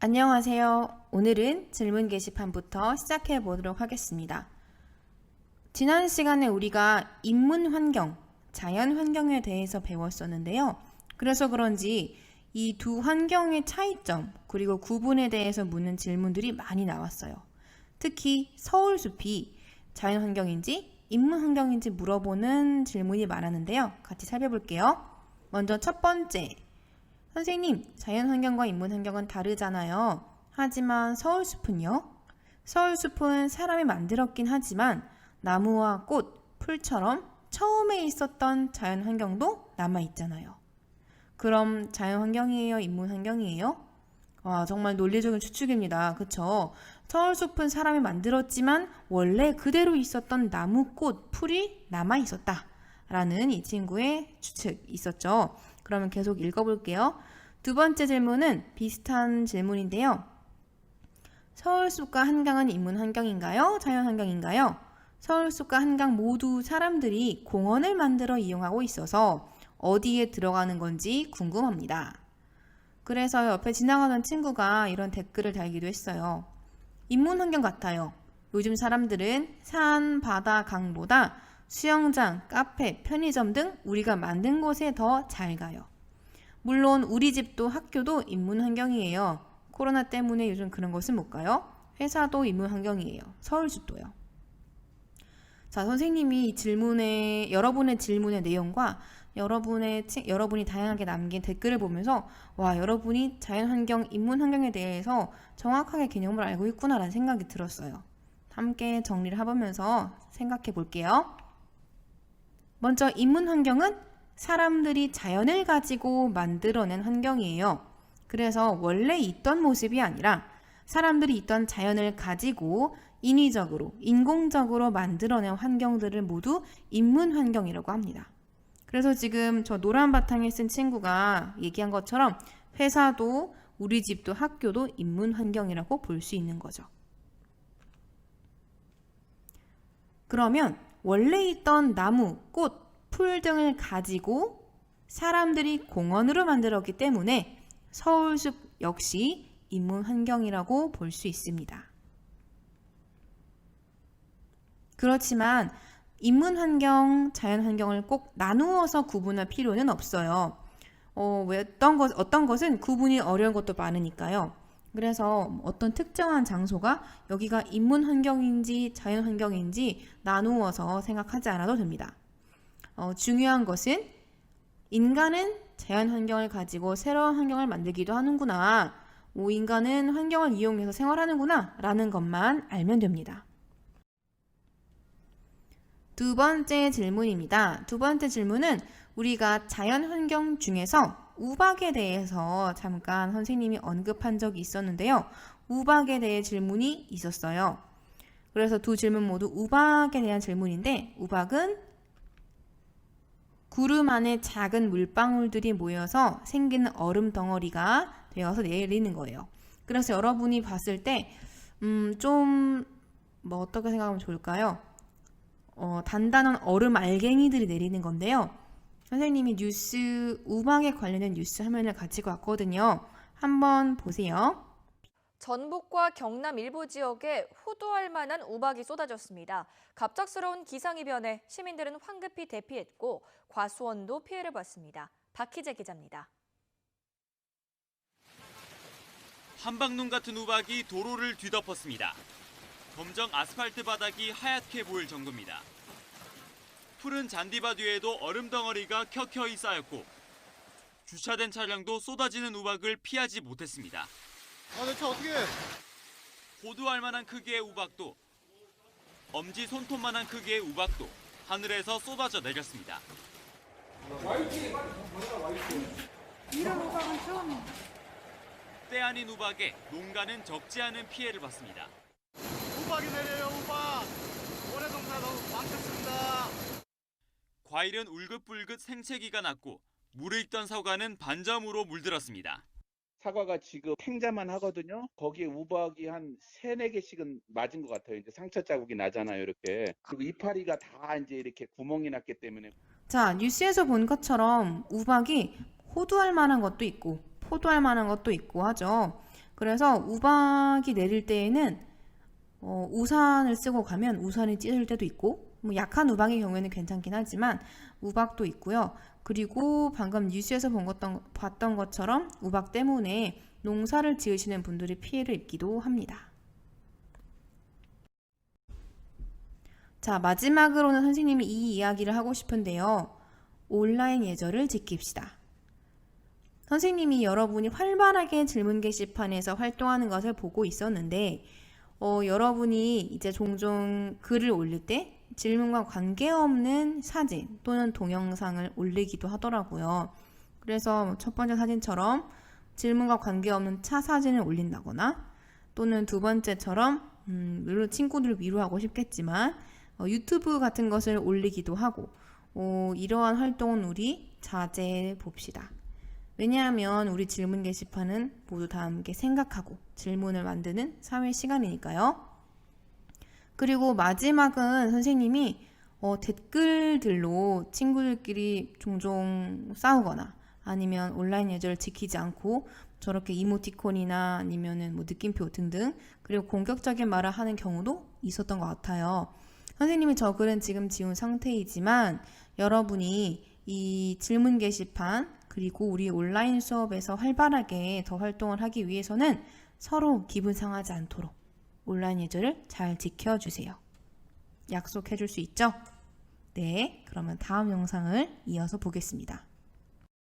안녕하세요. 오늘은 질문 게시판부터 시작해 보도록 하겠습니다. 지난 시간에 우리가 인문 환경, 자연 환경에 대해서 배웠었는데요. 그래서 그런지 이 두 환경의 차이점 그리고 구분에 대해서 묻는 질문들이 많이 나왔어요. 특히 서울숲이 자연 환경인지 인문 환경인지 물어보는 질문이 많았는데요. 같이 살펴볼게요. 먼저 첫 번째. 선생님, 자연환경과 인문환경은 다르잖아요. 하지만 서울숲은요? 서울숲은 사람이 만들었긴 하지만 나무와 꽃, 풀처럼 처음에 있었던 자연환경도 남아있잖아요. 그럼 자연환경이에요? 인문환경이에요? 와, 정말 논리적인 추측입니다. 그쵸? 서울숲은 사람이 만들었지만 원래 그대로 있었던 나무, 꽃, 풀이 남아있었다. 라는 이 친구의 추측이 있었죠. 그러면 계속 읽어볼게요. 두 번째 질문은 비슷한 질문인데요. 서울숲과 한강은 인문환경인가요? 자연환경인가요? 서울숲과 한강 모두 사람들이 공원을 만들어 이용하고 있어서 어디에 들어가는 건지 궁금합니다. 그래서 옆에 지나가던 친구가 이런 댓글을 달기도 했어요. 인문환경 같아요. 요즘 사람들은 산, 바다, 강보다 수영장, 카페, 편의점 등 우리가 만든 곳에 더 잘 가요. 물론 우리 집도 학교도 인문환경이에요. 코로나 때문에 요즘 그런 곳은 못 가요. 회사도 인문환경이에요. 서울숲도요. 자, 선생님이 여러분의 질문의 내용과 여러분이 다양하게 남긴 댓글을 보면서 와, 여러분이 자연환경, 인문환경에 대해서 정확하게 개념을 알고 있구나라는 생각이 들었어요. 함께 정리를 해보면서 생각해 볼게요. 먼저 인문환경은 사람들이 자연을 가지고 만들어낸 환경이에요. 그래서 원래 있던 모습이 아니라 사람들이 있던 자연을 가지고 인위적으로, 인공적으로 만들어낸 환경들을 모두 인문환경이라고 합니다. 그래서 지금 저 노란 바탕에 쓴 친구가 얘기한 것처럼 회사도 우리 집도 학교도 인문환경이라고 볼 수 있는 거죠. 그러면 원래 있던 나무, 꽃, 풀 등을 가지고 사람들이 공원으로 만들었기 때문에 서울숲 역시 인문환경이라고 볼 수 있습니다. 그렇지만 인문환경, 자연환경을 꼭 나누어서 구분할 필요는 없어요. 어떤 것은 구분이 어려운 것도 많으니까요. 그래서 어떤 특정한 장소가 여기가 인문환경인지 자연환경인지 나누어서 생각하지 않아도 됩니다. 중요한 것은 인간은 자연환경을 가지고 새로운 환경을 만들기도 하는구나. 인간은 환경을 이용해서 생활하는구나 라는 것만 알면 됩니다. 두 번째 질문입니다. 두 번째 질문은 우리가 자연환경 중에서 우박에 대해서 잠깐 선생님이 언급한 적이 있었는데요. 우박에 대해 질문이 있었어요. 그래서 두 질문 모두 우박에 대한 질문인데 우박은 구름 안에 작은 물방울들이 모여서 생기는 얼음 덩어리가 되어서 내리는 거예요. 그래서 여러분이 봤을 때 어떻게 생각하면 좋을까요? 단단한 얼음 알갱이들이 내리는 건데요. 선생님이 우박에 관련된 뉴스 화면을 가지고 왔거든요. 한번 보세요. 전북과 경남 일부 지역에 호도할 만한 우박이 쏟아졌습니다. 갑작스러운 기상이변에 시민들은 황급히 대피했고 과수원도 피해를 봤습니다. 박희재 기자입니다. 한방눈 같은 우박이 도로를 뒤덮었습니다. 검정 아스팔트 바닥이 하얗게 보일 정도입니다. 푸른 잔디밭 위에도 얼음 덩어리가 켜켜이 쌓였고 주차된 차량도 쏟아지는 우박을 피하지 못했습니다. 내 차 어떻게 해? 호두알 만한 크기의 우박도 엄지 손톱만한 크기의 우박도 하늘에서 쏟아져 내렸습니다. 이런 우박은 처음이야. 때 아닌 우박에 농가는 적지 않은 피해를 봤습니다. 우박이 내려요, 우박. 올해 농사 너무 망쳤습니다. 과일은 울긋불긋 생채기가 났고 물에 익던 사과는 반점으로 물들었습니다. 사과가 지금 팽자만 하거든요. 거기에 우박이 한 3-4개씩은 맞은 것 같아요. 이제 상처 자국이 나잖아요, 이렇게. 그리고 이파리가 다 이제 이렇게 구멍이 났기 때문에. 자, 뉴스에서 본 것처럼 우박이 호두할 만한 것도 있고 포도할 만한 것도 있고 하죠. 그래서 우박이 내릴 때에는 우산을 쓰고 가면 우산이 찢어질 때도 있고, 뭐 약한 우박의 경우에는 괜찮긴 하지만 우박도 있고요. 그리고 방금 뉴스에서 봤던 것처럼 우박 때문에 농사를 지으시는 분들이 피해를 입기도 합니다. 자, 마지막으로는 선생님이 이 이야기를 하고 싶은데요. 온라인 예절을 지킵시다. 선생님이 여러분이 활발하게 질문 게시판에서 활동하는 것을 보고 있었는데, 여러분이 이제 종종 글을 올릴 때 질문과 관계없는 사진 또는 동영상을 올리기도 하더라고요. 그래서 첫 번째 사진처럼 질문과 관계없는 차 사진을 올린다거나, 또는 두 번째처럼 물론 친구들을 위로하고 싶겠지만 유튜브 같은 것을 올리기도 하고, 이러한 활동은 우리 자제해 봅시다. 왜냐하면 우리 질문 게시판은 모두 다 함께 생각하고 질문을 만드는 사회 시간이니까요. 그리고 마지막은 선생님이 댓글들로 친구들끼리 종종 싸우거나 아니면 온라인 예절을 지키지 않고 저렇게 이모티콘이나 아니면은 뭐 느낌표 등등, 그리고 공격적인 말을 하는 경우도 있었던 것 같아요. 선생님이 저 글은 지금 지운 상태이지만 여러분이 이 질문 게시판 그리고 우리 온라인 수업에서 활발하게 더 활동을 하기 위해서는 서로 기분 상하지 않도록 온라인 예절을 잘 지켜주세요. 약속해 줄 수 있죠? 네, 그러면 다음 영상을 이어서 보겠습니다.